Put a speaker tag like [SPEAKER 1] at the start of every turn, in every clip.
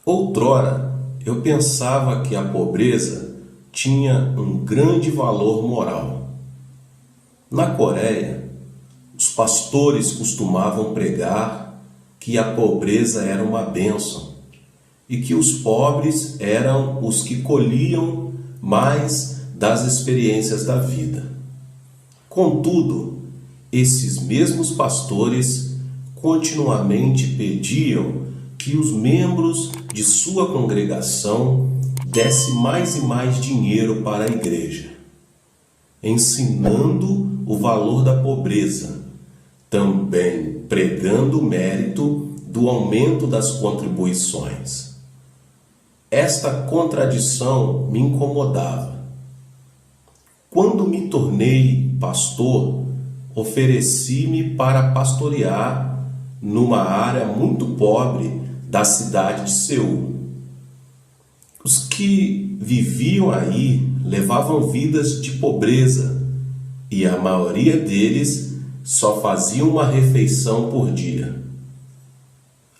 [SPEAKER 1] Outrora, eu pensava que a pobreza tinha um grande valor moral. Na Coreia, os pastores costumavam pregar que a pobreza era uma bênção e que os pobres eram os que colhiam mais das experiências da vida. Contudo, esses mesmos pastores continuamente pediam que os membros de sua congregação dessem mais e mais dinheiro para a igreja, ensinando o valor da pobreza, também pregando o mérito do aumento das contribuições. Esta contradição me incomodava. Quando me tornei pastor, ofereci-me para pastorear numa área muito pobre da cidade de Seul. Os que viviam aí levavam vidas de pobreza e a maioria deles só faziam uma refeição por dia.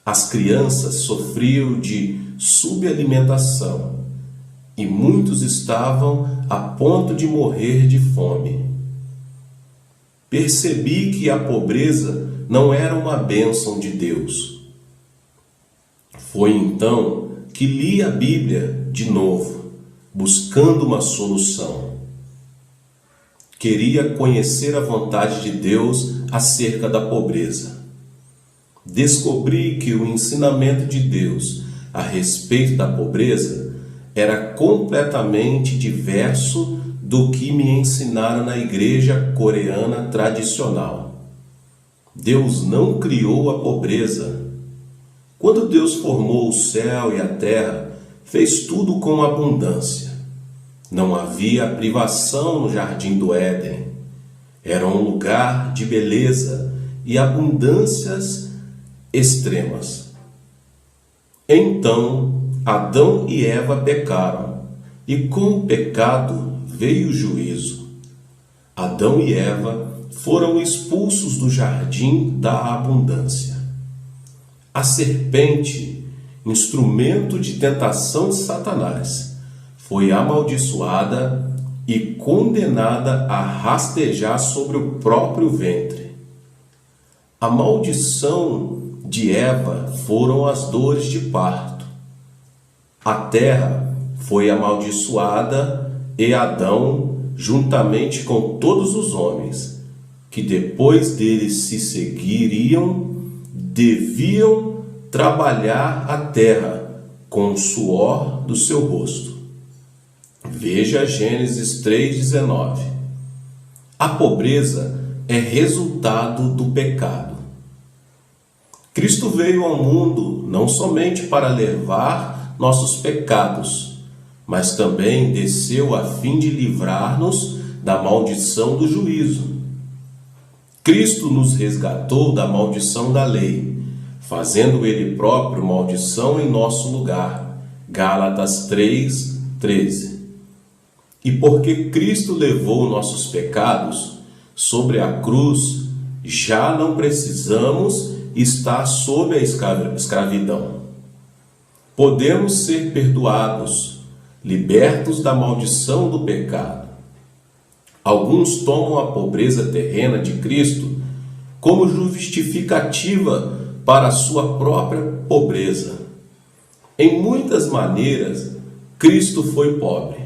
[SPEAKER 1] As crianças sofriam de subalimentação e muitos estavam a ponto de morrer de fome. Percebi que a pobreza não era uma bênção de Deus. Foi então que li a Bíblia de novo, buscando uma solução. Queria conhecer a vontade de Deus acerca da pobreza. Descobri que o ensinamento de Deus a respeito da pobreza era completamente diverso do que me ensinaram na igreja coreana tradicional. Deus não criou a pobreza. Quando Deus formou o céu e a terra, fez tudo com abundância. Não havia privação no jardim do Éden. Era um lugar de beleza e abundâncias extremas. Então, Adão e Eva pecaram, e com o pecado veio o juízo. Adão e Eva foram expulsos do jardim da abundância. A serpente, instrumento de tentação de Satanás, foi amaldiçoada e condenada a rastejar sobre o próprio ventre. A maldição de Eva foram as dores de parto. A terra foi amaldiçoada e Adão, juntamente com todos os homens, que depois dele se seguiriam, deviam trabalhar a terra com o suor do seu rosto. Veja Gênesis 3,19. A pobreza é resultado do pecado. Cristo veio ao mundo não somente para levar nossos pecados, mas também desceu a fim de livrar-nos da maldição do juízo. Cristo nos resgatou da maldição da lei, fazendo Ele próprio maldição em nosso lugar. Gálatas 3:13. E porque Cristo levou nossos pecados sobre a cruz, já não precisamos estar sob a escravidão. Podemos ser perdoados, libertos da maldição do pecado. Alguns tomam a pobreza terrena de Cristo como justificativa para a sua própria pobreza. Em muitas maneiras, Cristo foi pobre.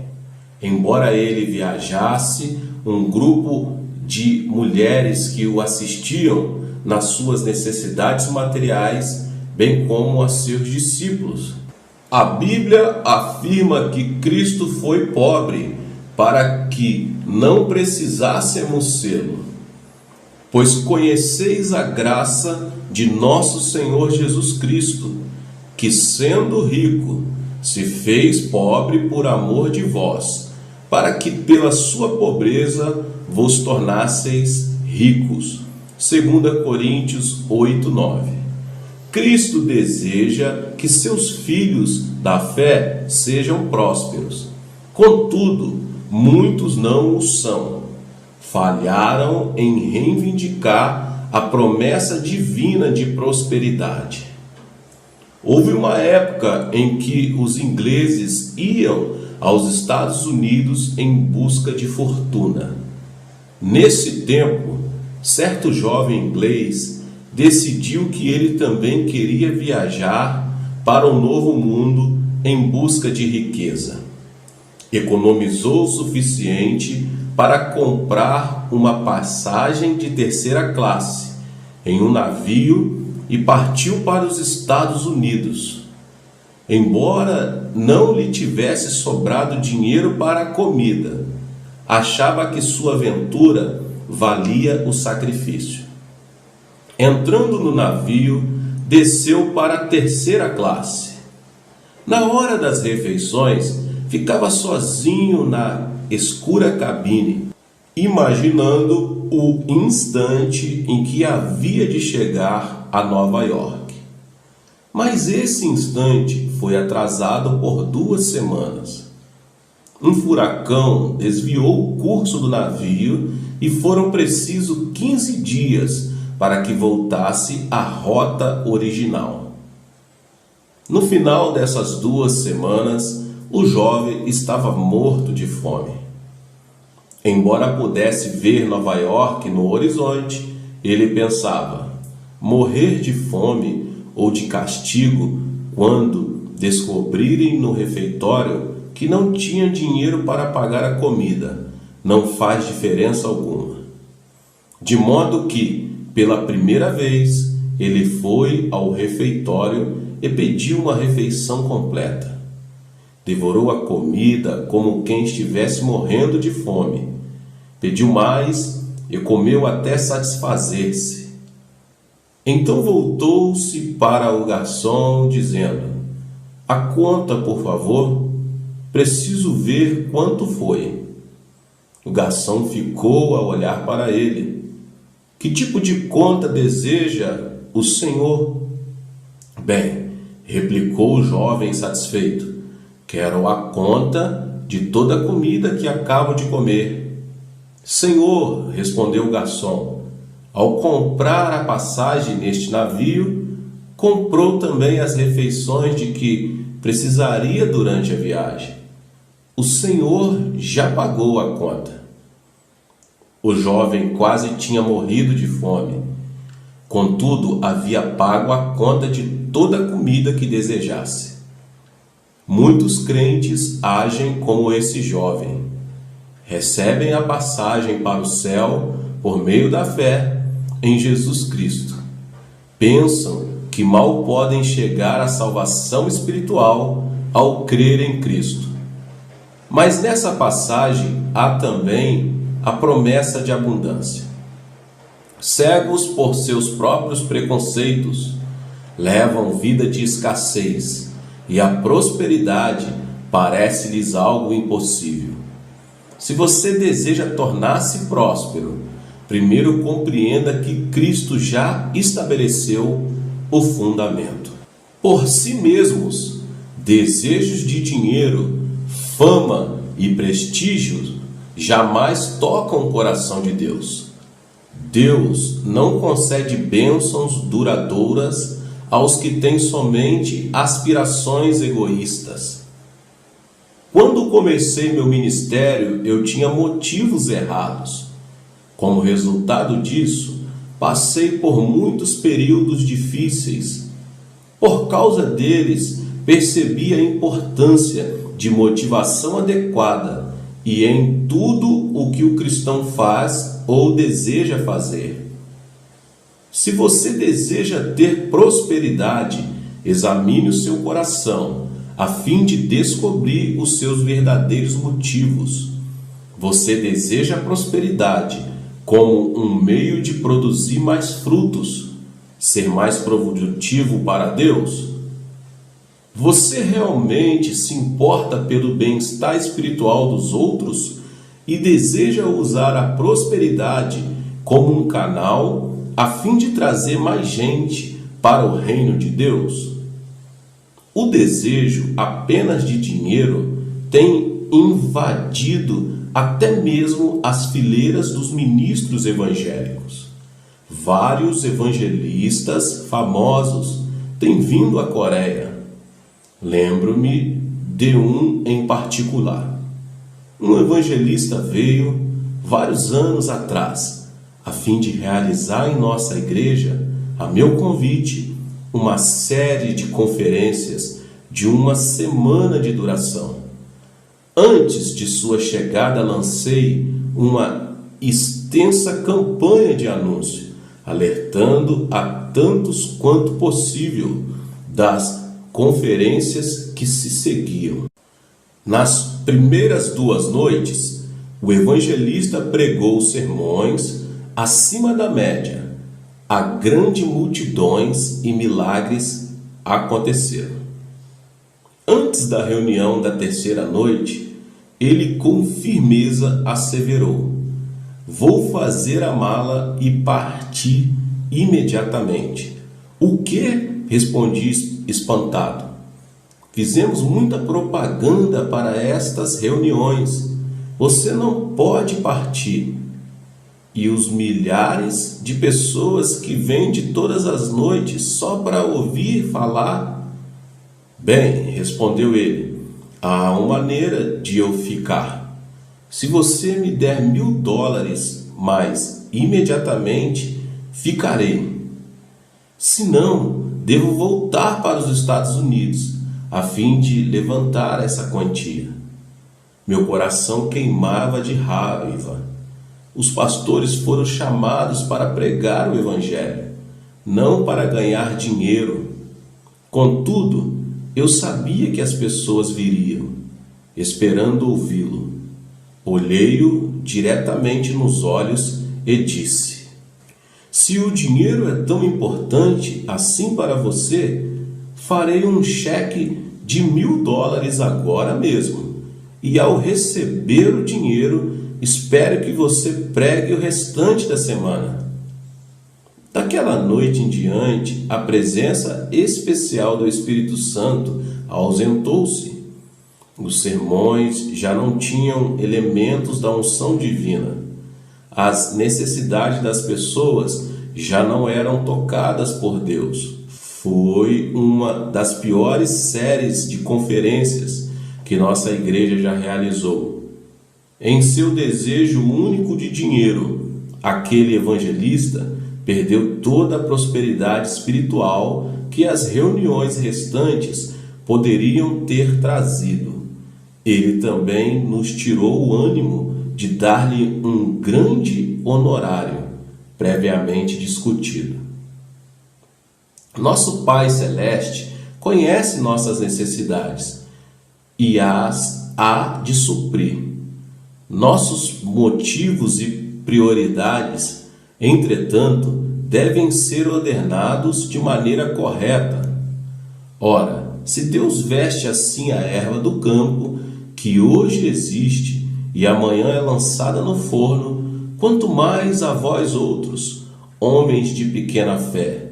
[SPEAKER 1] Embora ele viajasse, um grupo de mulheres que o assistiam nas suas necessidades materiais, bem como a seus discípulos. A Bíblia afirma que Cristo foi pobre para que não precisássemos sê-lo. Pois conheceis a graça de nosso Senhor Jesus Cristo, que sendo rico, se fez pobre por amor de vós, para que pela sua pobreza vos tornasseis ricos. 2 Coríntios 8:9. Cristo deseja que seus filhos da fé sejam prósperos. Contudo, muitos não o são. Falharam em reivindicar a promessa divina de prosperidade. Houve uma época em que os ingleses iam aos Estados Unidos em busca de fortuna. Nesse tempo, certo jovem inglês decidiu que ele também queria viajar para um novo mundo em busca de riqueza. Economizou o suficiente para comprar uma passagem de terceira classe em um navio e partiu para os Estados Unidos. Embora não lhe tivesse sobrado dinheiro para a comida, achava que sua aventura valia o sacrifício. Entrando no navio, desceu para a terceira classe. Na hora das refeições, ficava sozinho na escura cabine, imaginando o instante em que havia de chegar a Nova York. Mas esse instante foi atrasado por 2 semanas. Um furacão desviou o curso do navio e foram precisos 15 dias para que voltasse à rota original. No final dessas 2 semanas, o jovem estava morto de fome. Embora pudesse ver Nova York no horizonte, ele pensava: morrer de fome ou de castigo quando descobrirem no refeitório que não tinha dinheiro para pagar a comida não faz diferença alguma. De modo que, pela primeira vez, ele foi ao refeitório e pediu uma refeição completa. Devorou a comida como quem estivesse morrendo de fome. Pediu mais e comeu até satisfazer-se. Então voltou-se para o garçom, dizendo: a conta, por favor, preciso ver quanto foi. O garçom ficou a olhar para ele. Que tipo de conta deseja o senhor? Bem, replicou o jovem satisfeito, quero a conta de toda a comida que acabo de comer. Senhor, respondeu o garçom, ao comprar a passagem neste navio, comprou também as refeições de que precisaria durante a viagem. O senhor já pagou a conta. O jovem quase tinha morrido de fome. Contudo, havia pago a conta de toda a comida que desejasse. Muitos crentes agem como esse jovem. Recebem a passagem para o céu por meio da fé em Jesus Cristo. Pensam que mal podem chegar à salvação espiritual ao crer em Cristo. Mas nessa passagem há também a promessa de abundância. Cegos por seus próprios preconceitos, levam vida de escassez, e a prosperidade parece-lhes algo impossível. Se você deseja tornar-se próspero, primeiro compreenda que Cristo já estabeleceu o fundamento. Por si mesmos, desejos de dinheiro, fama e prestígio jamais tocam o coração de Deus. Deus não concede bênçãos duradouras aos que têm somente aspirações egoístas. Quando comecei meu ministério, eu tinha motivos errados. Como resultado disso, passei por muitos períodos difíceis. Por causa deles, percebi a importância de motivação adequada e em tudo o que o cristão faz ou deseja fazer. Se você deseja ter prosperidade, examine o seu coração, a fim de descobrir os seus verdadeiros motivos. Você deseja prosperidade como um meio de produzir mais frutos, ser mais produtivo para Deus? Você realmente se importa pelo bem-estar espiritual dos outros e deseja usar a prosperidade como um canal a fim de trazer mais gente para o reino de Deus? O desejo apenas de dinheiro tem invadido até mesmo as fileiras dos ministros evangélicos. Vários evangelistas famosos têm vindo à Coreia. Lembro-me de um em particular. Um evangelista veio vários anos atrás, a fim de realizar em nossa igreja, a meu convite, uma série de conferências de uma semana de duração. Antes de sua chegada, lancei uma extensa campanha de anúncio, alertando a tantos quanto possível das conferências que se seguiam. Nas primeiras 2 noites, o evangelista pregou sermões acima da média. A grandes multidões e milagres aconteceram. Antes da reunião da 3ª noite, ele com firmeza asseverou: vou fazer a mala e partir imediatamente. O que? Respondi espantado. Fizemos muita propaganda para estas reuniões. Você não pode partir. E os milhares de pessoas que vêm de todas as noites só para ouvir falar? Bem, respondeu ele, há uma maneira de eu ficar. Se você me der $1.000, mas imediatamente ficarei. Se não, devo voltar para os Estados Unidos, a fim de levantar essa quantia. Meu coração queimava de raiva. Os pastores foram chamados para pregar o Evangelho, não para ganhar dinheiro. Contudo, eu sabia que as pessoas viriam, esperando ouvi-lo. Olhei-o diretamente nos olhos e disse: se o dinheiro é tão importante assim para você, farei um cheque de $1.000 agora mesmo, e ao receber o dinheiro, espero que você pregue o restante da semana. Daquela noite em diante, a presença especial do Espírito Santo ausentou-se. Os sermões já não tinham elementos da unção divina. As necessidades das pessoas já não eram tocadas por Deus. Foi uma das piores séries de conferências que nossa igreja já realizou. Em seu desejo único de dinheiro, aquele evangelista perdeu toda a prosperidade espiritual que as reuniões restantes poderiam ter trazido. Ele também nos tirou o ânimo de dar-lhe um grande honorário, previamente discutido. Nosso Pai Celeste conhece nossas necessidades e as há de suprir. Nossos motivos e prioridades, entretanto, devem ser ordenados de maneira correta. Ora, se Deus veste assim a erva do campo, que hoje existe e amanhã é lançada no forno, quanto mais a vós outros, homens de pequena fé.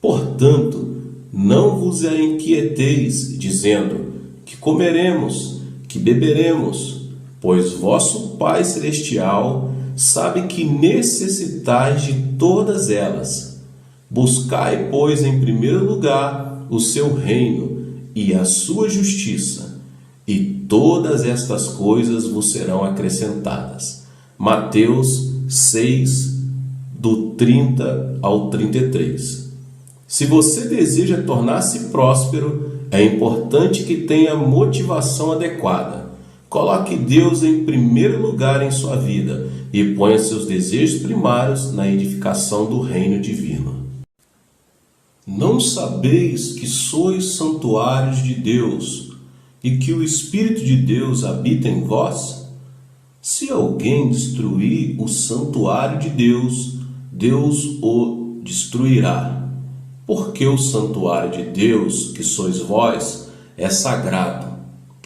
[SPEAKER 1] Portanto, não vos inquieteis, dizendo, que comeremos, que beberemos, pois vosso Pai Celestial sabe que necessitais de todas elas. Buscai, pois, em primeiro lugar o seu reino e a sua justiça, e todas estas coisas vos serão acrescentadas. Mateus 6, do 30 ao 33. Se você deseja tornar-se próspero, é importante que tenha motivação adequada. Coloque Deus em primeiro lugar em sua vida e ponha seus desejos primários na edificação do reino divino. Não sabeis que sois santuários de Deus e que o Espírito de Deus habita em vós? Se alguém destruir o santuário de Deus, Deus o destruirá. Porque o santuário de Deus, que sois vós, é sagrado.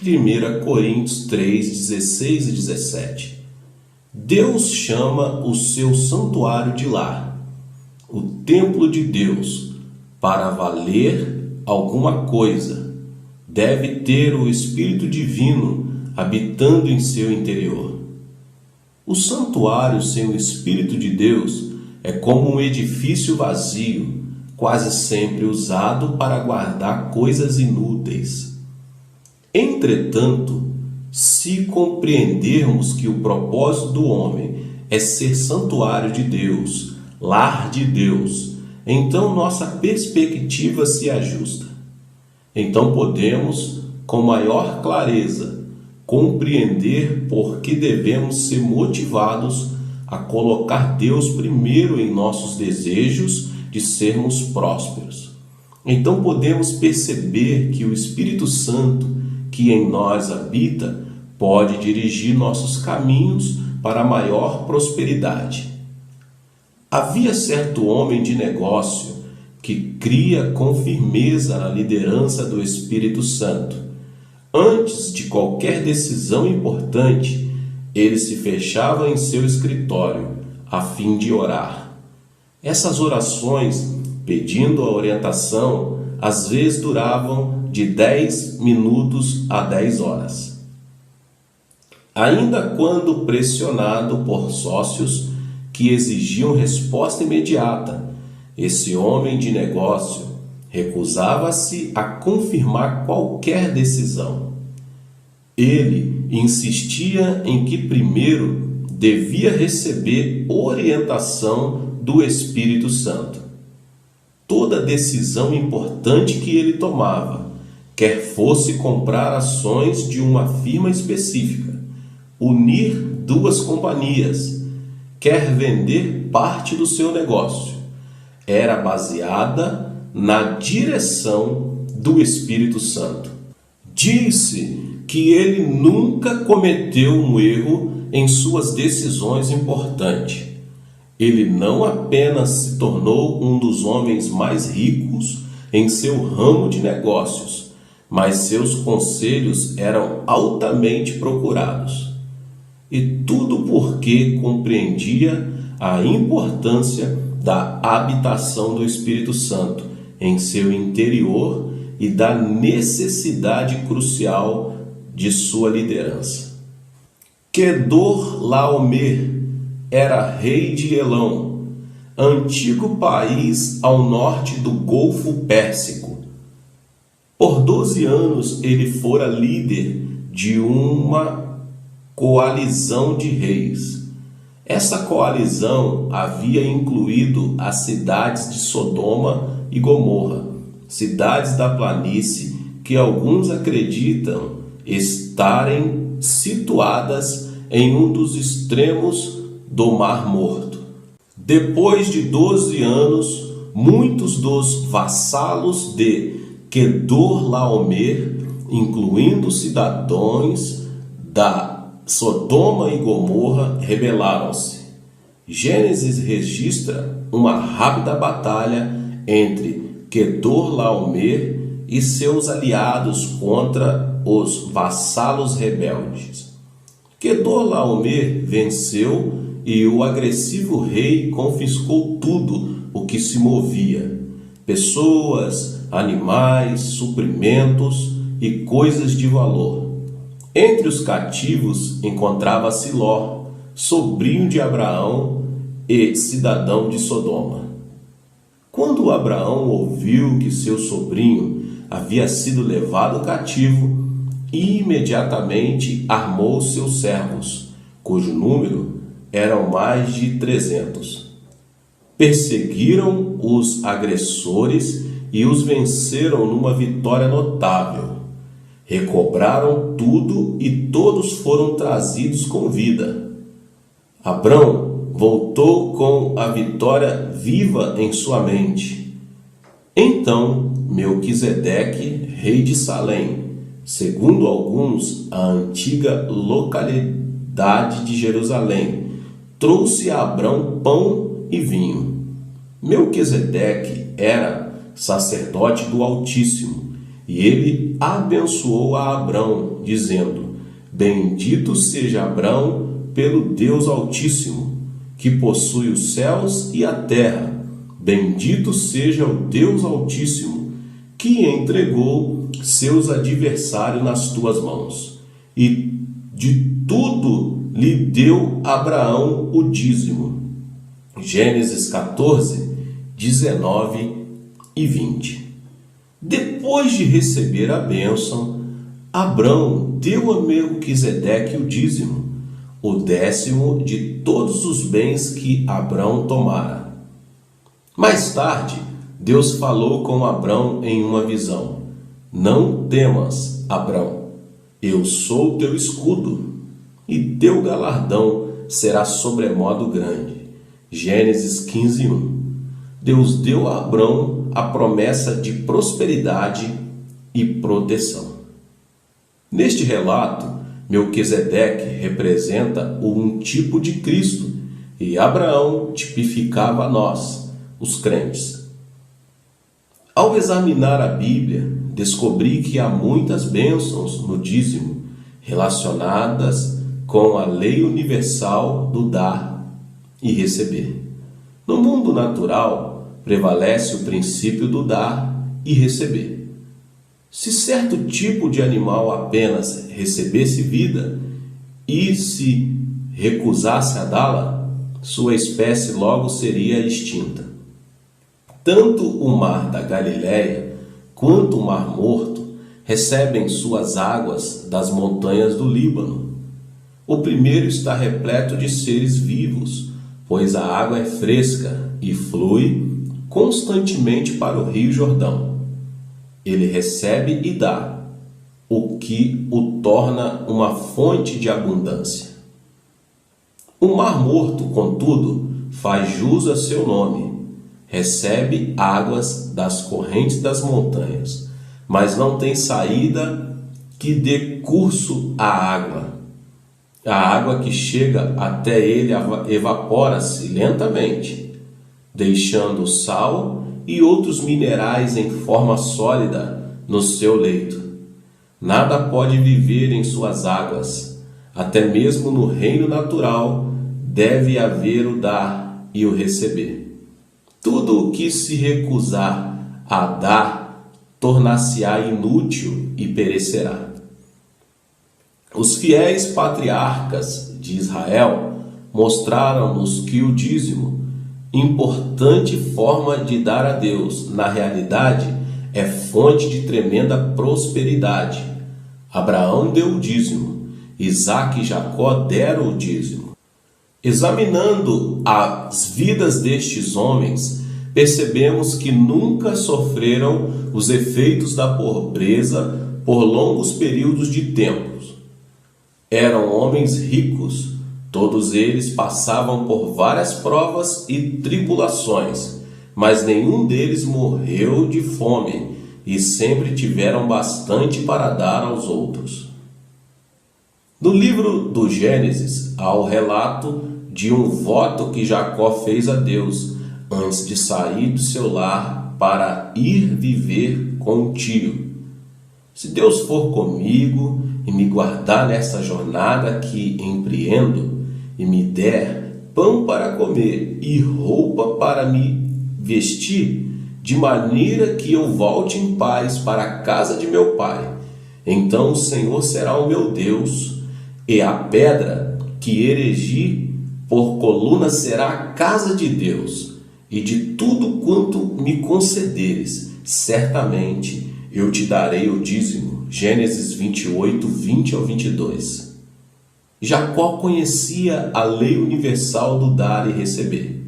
[SPEAKER 1] 1 Coríntios 3, 16 e 17. Deus chama o seu santuário de lar, o templo de Deus. Para valer alguma coisa, deve ter o Espírito Divino habitando em seu interior. O santuário sem o Espírito de Deus é como um edifício vazio, quase sempre usado para guardar coisas inúteis. Entretanto, se compreendermos que o propósito do homem é ser santuário de Deus, lar de Deus, então nossa perspectiva se ajusta. Então podemos, com maior clareza, compreender por que devemos ser motivados a colocar Deus primeiro em nossos desejos de sermos prósperos. Então podemos perceber que o Espírito Santo, que em nós habita, pode dirigir nossos caminhos para maior prosperidade. Havia certo homem de negócio que cria com firmeza na liderança do Espírito Santo. Antes de qualquer decisão importante, ele se fechava em seu escritório a fim de orar. Essas orações, pedindo a orientação, às vezes duravam de 10 minutos a 10 horas. Ainda quando pressionado por sócios que exigiam resposta imediata, esse homem de negócio recusava-se a confirmar qualquer decisão. Ele insistia em que primeiro devia receber orientação do Espírito Santo. Toda decisão importante que ele tomava, quer fosse comprar ações de uma firma específica, unir duas companhias, quer vender parte do seu negócio, era baseada na direção do Espírito Santo. Disse que ele nunca cometeu um erro em suas decisões importantes. Ele não apenas se tornou um dos homens mais ricos em seu ramo de negócios, mas seus conselhos eram altamente procurados. E tudo porque compreendia a importância da habitação do Espírito Santo em seu interior e da necessidade crucial de sua liderança. Quedorlaomer era rei de Elão, antigo país ao norte do Golfo Pérsico. Por 12 anos ele fora líder de uma coalizão de reis. Essa coalizão havia incluído as cidades de Sodoma e Gomorra, cidades da planície que alguns acreditam estarem situadas em um dos extremos do Mar Morto. Depois de 12 anos, muitos dos vassalos de Quedorlaomer, incluindo cidadãos da Sodoma e Gomorra, rebelaram-se. Gênesis registra uma rápida batalha entre Quedorlaomer e seus aliados contra os vassalos rebeldes. Quedorlaomer venceu e o agressivo rei confiscou tudo o que se movia: pessoas, animais, suprimentos e coisas de valor. Entre os cativos encontrava-se Ló, sobrinho de Abraão e cidadão de Sodoma. Quando Abraão ouviu que seu sobrinho havia sido levado cativo, imediatamente armou seus servos, cujo número eram mais de 300. Perseguiram os agressores e os venceram numa vitória notável. Recobraram tudo e todos foram trazidos com vida. Abrão voltou com a vitória viva em sua mente. Então Melquisedeque, rei de Salém, segundo alguns a antiga localidade de Jerusalém, trouxe a Abrão pão e vinho. Melquisedeque era sacerdote do Altíssimo, e ele abençoou a Abrão, dizendo: Bendito seja Abrão pelo Deus Altíssimo, que possui os céus e a terra. Bendito seja o Deus Altíssimo, que entregou seus adversários nas tuas mãos. E de tudo lhe deu Abraão o dízimo. Gênesis 14, 19 e 20. Depois de receber a bênção, Abrão deu a Melquisedeque o dízimo, o 10º de todos os bens que Abrão tomara. Mais tarde, Deus falou com Abrão em uma visão: Não temas, Abrão, eu sou teu escudo, e teu galardão será sobremodo grande. Gênesis 15:1. Deus deu a Abrão a promessa de prosperidade e proteção. Neste relato, Melquisedeque representa um tipo de Cristo e Abraão tipificava nós, os crentes. Ao examinar a Bíblia, descobri que há muitas bênçãos no dízimo relacionadas com a lei universal do dar e receber. No mundo natural, prevalece o princípio do dar e receber. Se certo tipo de animal apenas recebesse vida e se recusasse a dá-la, sua espécie logo seria extinta. Tanto o mar da Galileia quanto o mar Morto recebem suas águas das montanhas do Líbano. O primeiro está repleto de seres vivos, pois a água é fresca e flui constantemente para o Rio Jordão. Ele recebe e dá, o que o torna uma fonte de abundância. O Mar Morto, contudo, faz jus a seu nome. Recebe águas das correntes das montanhas, mas não tem saída que dê curso à água. A água que chega até ele evapora-se lentamente, deixando o sal e outros minerais em forma sólida no seu leito. Nada pode viver em suas águas. Até mesmo no reino natural deve haver o dar e o receber. Tudo o que se recusar a dar tornar-se-á inútil e perecerá. Os fiéis patriarcas de Israel mostraram-nos que o dízimo, importante forma de dar a Deus, na realidade é fonte de tremenda prosperidade. Abraão deu o dízimo, Isaque e Jacó deram o dízimo. Examinando as vidas destes homens, percebemos que nunca sofreram os efeitos da pobreza por longos períodos de tempo. Eram homens ricos, todos eles passavam por várias provas e tribulações, mas nenhum deles morreu de fome e sempre tiveram bastante para dar aos outros. No livro do Gênesis há o relato de um voto que Jacó fez a Deus antes de sair do seu lar para ir viver com o tio. Se Deus for comigo e me guardar nessa jornada que empreendo e me der pão para comer e roupa para me vestir, de maneira que eu volte em paz para a casa de meu pai, então o Senhor será o meu Deus, e a pedra que erigi por coluna será a casa de Deus, e de tudo quanto me concederes, certamente eu te darei o dízimo. Gênesis 28, 20 ao 22. Jacó conhecia a lei universal do dar e receber.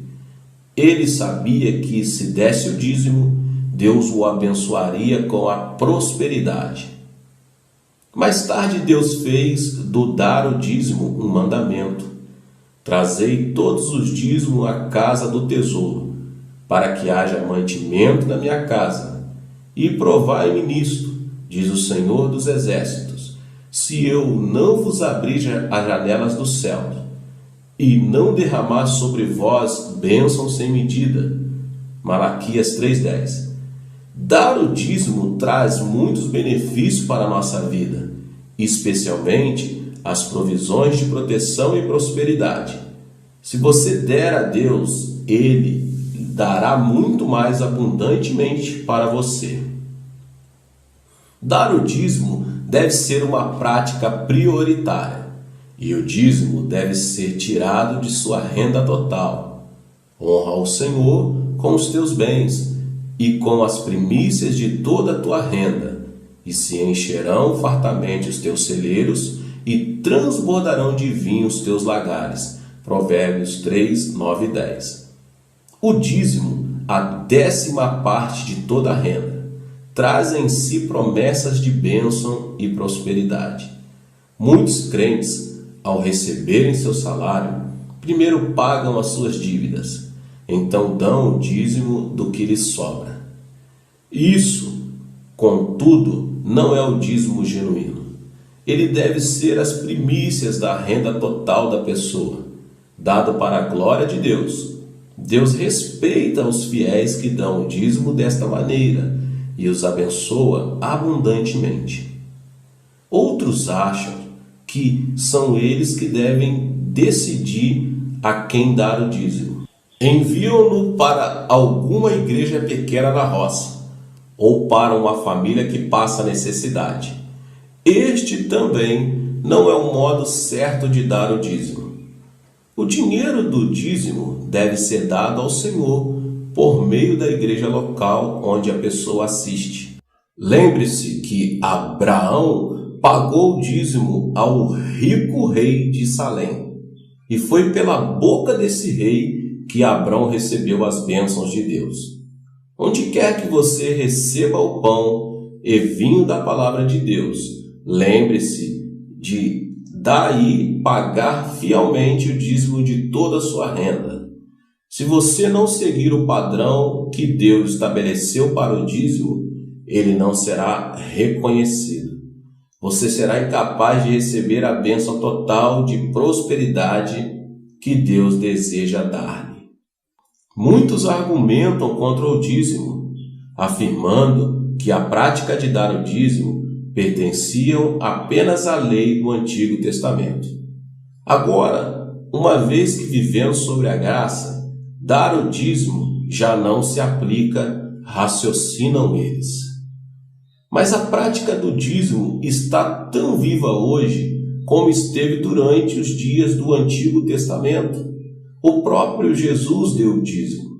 [SPEAKER 1] Ele sabia que se desse o dízimo, Deus o abençoaria com a prosperidade. Mais tarde Deus fez do dar o dízimo um mandamento. Trazei todos os dízimos à casa do tesouro, para que haja mantimento na minha casa, e provai-me nisto, diz o Senhor dos Exércitos, se eu não vos abrir as janelas do céu, e não derramar sobre vós bênçãos sem medida. Malaquias 3:10. Dar o dízimo traz muitos benefícios para a nossa vida, especialmente as provisões de proteção e prosperidade. Se você der a Deus, Ele dará muito mais abundantemente para você. Dar o dízimo deve ser uma prática prioritária, e o dízimo deve ser tirado de sua renda total. Honra ao Senhor com os teus bens e com as primícias de toda a tua renda, e se encherão fartamente os teus celeiros, e transbordarão de vinho os teus lagares. Provérbios 3, 9 e 10. O dízimo, a 10ª parte de toda a renda, traz em si promessas de bênção e prosperidade. Muitos crentes, ao receberem seu salário, primeiro pagam as suas dívidas, então dão o dízimo do que lhes sobra. Isso, contudo, não é o dízimo genuíno. Ele deve ser as primícias da renda total da pessoa, dado para a glória de Deus. Deus respeita os fiéis que dão o dízimo desta maneira e os abençoa abundantemente. Outros acham que são eles que devem decidir a quem dar o dízimo. Enviam-no para alguma igreja pequena na roça, ou para uma família que passa necessidade. Este também não é o modo certo de dar o dízimo. O dinheiro do dízimo deve ser dado ao Senhor por meio da igreja local onde a pessoa assiste. Lembre-se que Abraão pagou o dízimo ao rico rei de Salém, e foi pela boca desse rei que Abrão recebeu as bênçãos de Deus. Onde quer que você receba o pão e vinho da palavra de Deus, lembre-se de daí pagar fielmente o dízimo de toda a sua renda. Se você não seguir o padrão que Deus estabeleceu para o dízimo, ele não será reconhecido. Você será incapaz de receber a bênção total de prosperidade que Deus deseja dar-lhe. Muitos argumentam contra o dízimo, afirmando que a prática de dar o dízimo pertenciam apenas à lei do Antigo Testamento. Agora, uma vez que vivemos sobre a graça, dar o dízimo já não se aplica, raciocinam eles. Mas a prática do dízimo está tão viva hoje como esteve durante os dias do Antigo Testamento. O próprio Jesus deu o dízimo.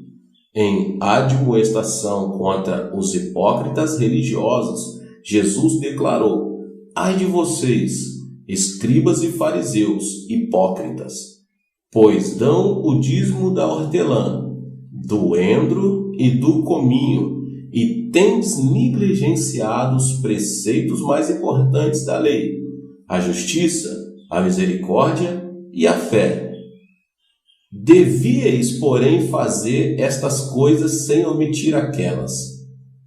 [SPEAKER 1] Em admoestação contra os hipócritas religiosos, Jesus declarou: ai de vocês, escribas e fariseus, hipócritas, pois dão o dízimo da hortelã, do endro e do cominho, e tendes negligenciado os preceitos mais importantes da lei, a justiça, a misericórdia e a fé. Devíeis, porém, fazer estas coisas sem omitir aquelas.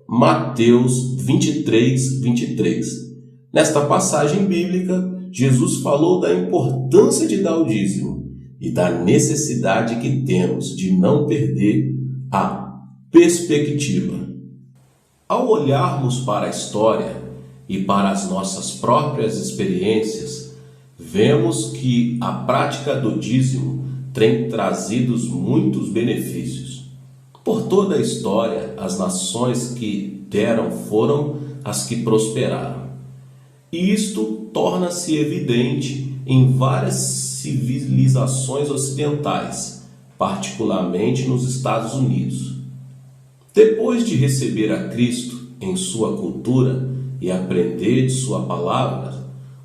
[SPEAKER 1] Mateus 23, 23. Nesta passagem bíblica, Jesus falou da importância de dar o dízimo e da necessidade que temos de não perder a perspectiva. Ao olharmos para a história e para as nossas próprias experiências, vemos que a prática do dízimo tem trazido muitos benefícios. Por toda a história, as nações que deram foram as que prosperaram. E isto torna-se evidente em várias civilizações ocidentais, particularmente nos Estados Unidos. Depois de receber a Cristo em sua cultura e aprender de sua palavra,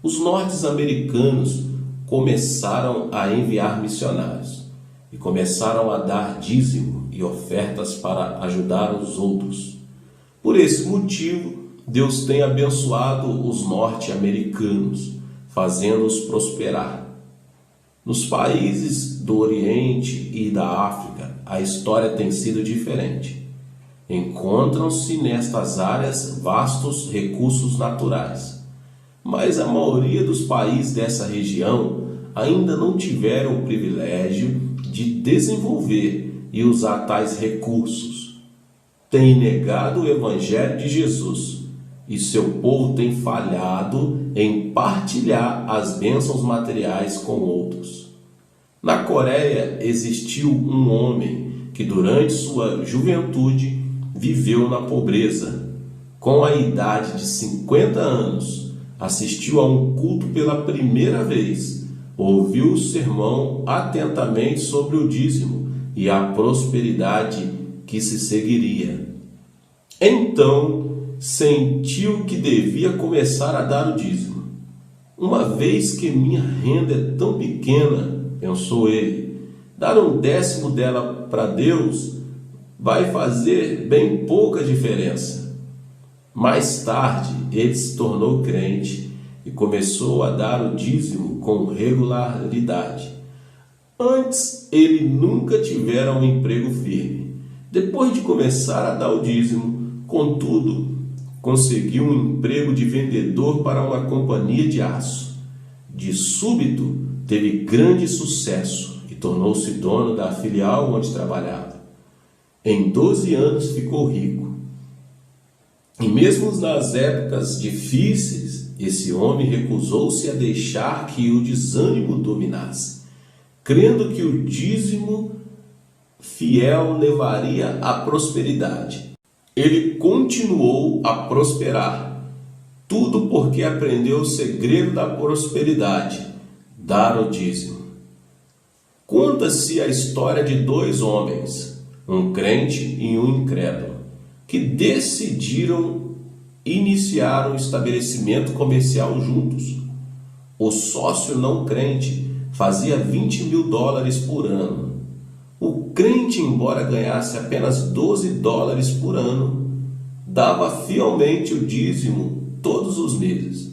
[SPEAKER 1] os norte-americanos começaram a enviar missionários e começaram a dar dízimo e ofertas para ajudar os outros. Por esse motivo, Deus tem abençoado os norte-americanos, fazendo-os prosperar. Nos países do Oriente e da África, a história tem sido diferente. Encontram-se nestas áreas vastos recursos naturais, mas a maioria dos países dessa região ainda não tiveram o privilégio de desenvolver e usar tais recursos. Têm negado o Evangelho de Jesus e seu povo tem falhado em partilhar as bênçãos materiais com outros. Na Coreia existiu um homem que durante sua juventude viveu na pobreza. Com a idade de 50 anos, assistiu a um culto pela primeira vez, ouviu o sermão atentamente sobre o dízimo e a prosperidade que se seguiria. Então sentiu que devia começar a dar o dízimo. Uma vez que minha renda é tão pequena, pensou ele, dar 1/10 dela para Deus vai fazer bem pouca diferença. Mais tarde, ele se tornou crente e começou a dar o dízimo com regularidade. Antes, ele nunca tivera um emprego firme. Depois de começar a dar o dízimo, contudo, conseguiu um emprego de vendedor para uma companhia de aço. De súbito, teve grande sucesso e tornou-se dono da filial onde trabalhava. Em 12 anos ficou rico. E mesmo nas épocas difíceis, esse homem recusou-se a deixar que o desânimo dominasse, crendo que o dízimo fiel levaria à prosperidade. Ele continuou a prosperar, tudo porque aprendeu o segredo da prosperidade, dar o dízimo. Conta-se a história de 2 homens, um crente e um incrédulo, que decidiram iniciar um estabelecimento comercial juntos. O sócio não crente fazia $20.000 por ano. O crente, embora ganhasse apenas $12 por ano, dava fielmente o dízimo todos os meses.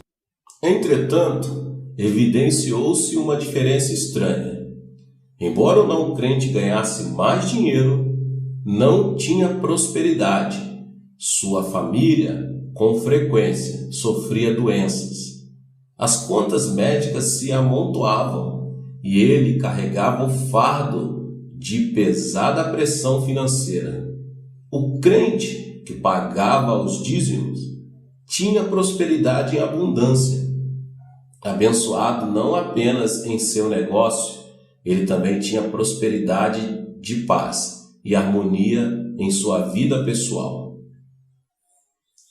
[SPEAKER 1] Entretanto, evidenciou-se uma diferença estranha. Embora o não crente ganhasse mais dinheiro, não tinha prosperidade. Sua família, com frequência, sofria doenças. As contas médicas se amontoavam e ele carregava o fardo de pesada pressão financeira. O crente que pagava os dízimos tinha prosperidade em abundância. Abençoado não apenas em seu negócio, ele também tinha prosperidade de paz e harmonia em sua vida pessoal.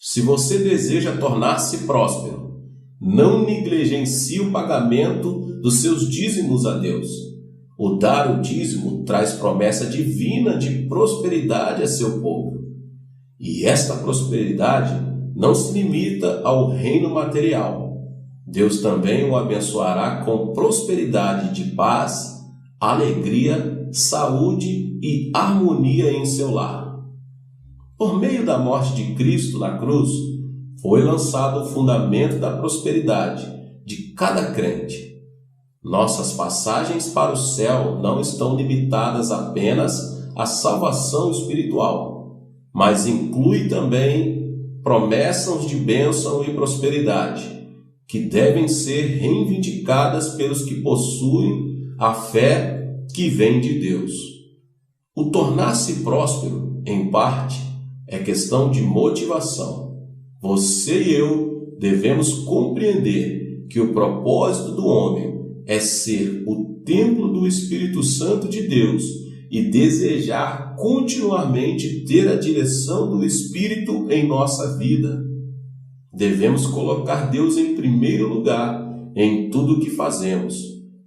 [SPEAKER 1] Se você deseja tornar-se próspero, não negligencie o pagamento dos seus dízimos a Deus. O dar o dízimo traz promessa divina de prosperidade a seu povo. E esta prosperidade não se limita ao reino material. Deus também o abençoará com prosperidade de paz, alegria, saúde e harmonia em seu lar. Por meio da morte de Cristo na cruz, foi lançado o fundamento da prosperidade de cada crente. Nossas passagens para o céu não estão limitadas apenas à salvação espiritual, mas inclui também promessas de bênção e prosperidade, que devem ser reivindicadas pelos que possuem a fé que vem de Deus. O tornar-se próspero, em parte, é questão de motivação. Você e eu devemos compreender que o propósito do homem é ser o templo do Espírito Santo de Deus e desejar continuamente ter a direção do Espírito em nossa vida. Devemos colocar Deus em primeiro lugar em tudo o que fazemos,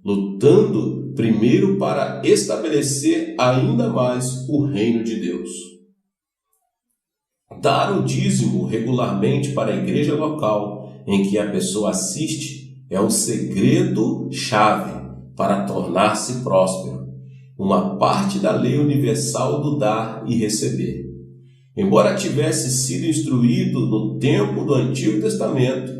[SPEAKER 1] lutando primeiro para estabelecer ainda mais o reino de Deus. Dar o dízimo regularmente para a igreja local em que a pessoa assiste é o segredo-chave para tornar-se próspero, uma parte da lei universal do dar e receber. Embora tivesse sido instruído no tempo do Antigo Testamento,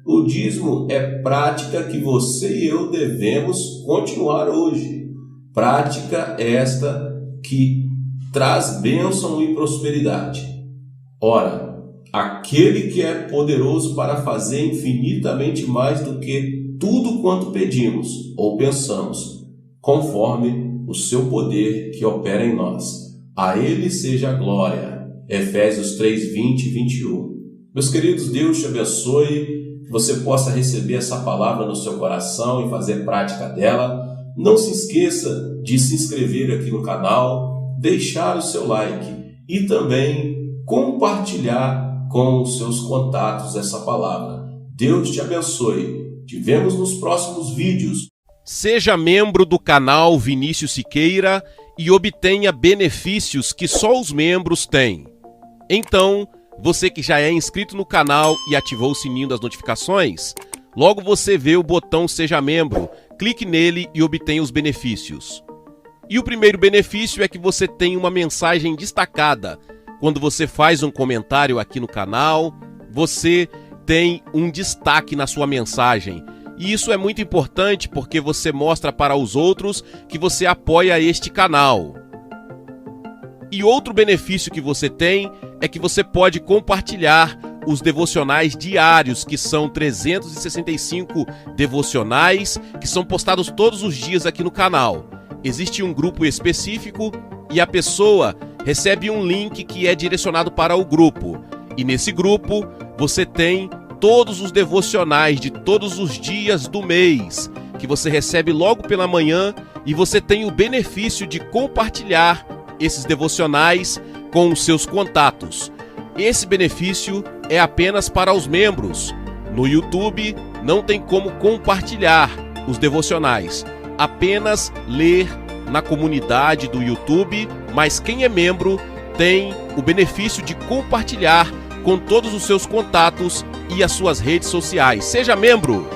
[SPEAKER 1] o dízimo é prática que você e eu devemos continuar hoje. Prática esta que traz bênção e prosperidade. Ora, aquele que é poderoso para fazer infinitamente mais do que tudo quanto pedimos ou pensamos, conforme o seu poder que opera em nós. A ele seja a glória. Efésios 3, 20 e 21. Meus queridos, Deus te abençoe, que você possa receber essa palavra no seu coração e fazer prática dela. Não se esqueça de se inscrever aqui no canal, deixar o seu like e também compartilhar com os seus contatos essa palavra. Deus te abençoe. Te vemos nos próximos vídeos.
[SPEAKER 2] Seja membro do canal Vinícius Siqueira e obtenha benefícios que só os membros têm. Então, Você que já é inscrito no canal e ativou o sininho das notificações, logo você vê o botão Seja Membro, clique nele e obtenha os benefícios. E o primeiro benefício é que você tem uma mensagem destacada. Quando você faz um comentário aqui no canal, você tem um destaque na sua mensagem. E isso é muito importante porque você mostra para os outros que você apoia este canal. E outro benefício que você tem é que você pode compartilhar os devocionais diários, que são 365 devocionais, que são postados todos os dias aqui no canal. Existe um grupo específico e a pessoa recebe um link que é direcionado para o grupo. E nesse grupo você tem todos os devocionais de todos os dias do mês, que você recebe logo pela manhã, e você tem o benefício de compartilhar esses devocionais com os seus contatos. Esse benefício é apenas para os membros. No YouTube não tem como compartilhar os devocionais, apenas ler na comunidade do YouTube, mas quem é membro tem o benefício de compartilhar com todos os seus contatos e as suas redes sociais. Seja membro!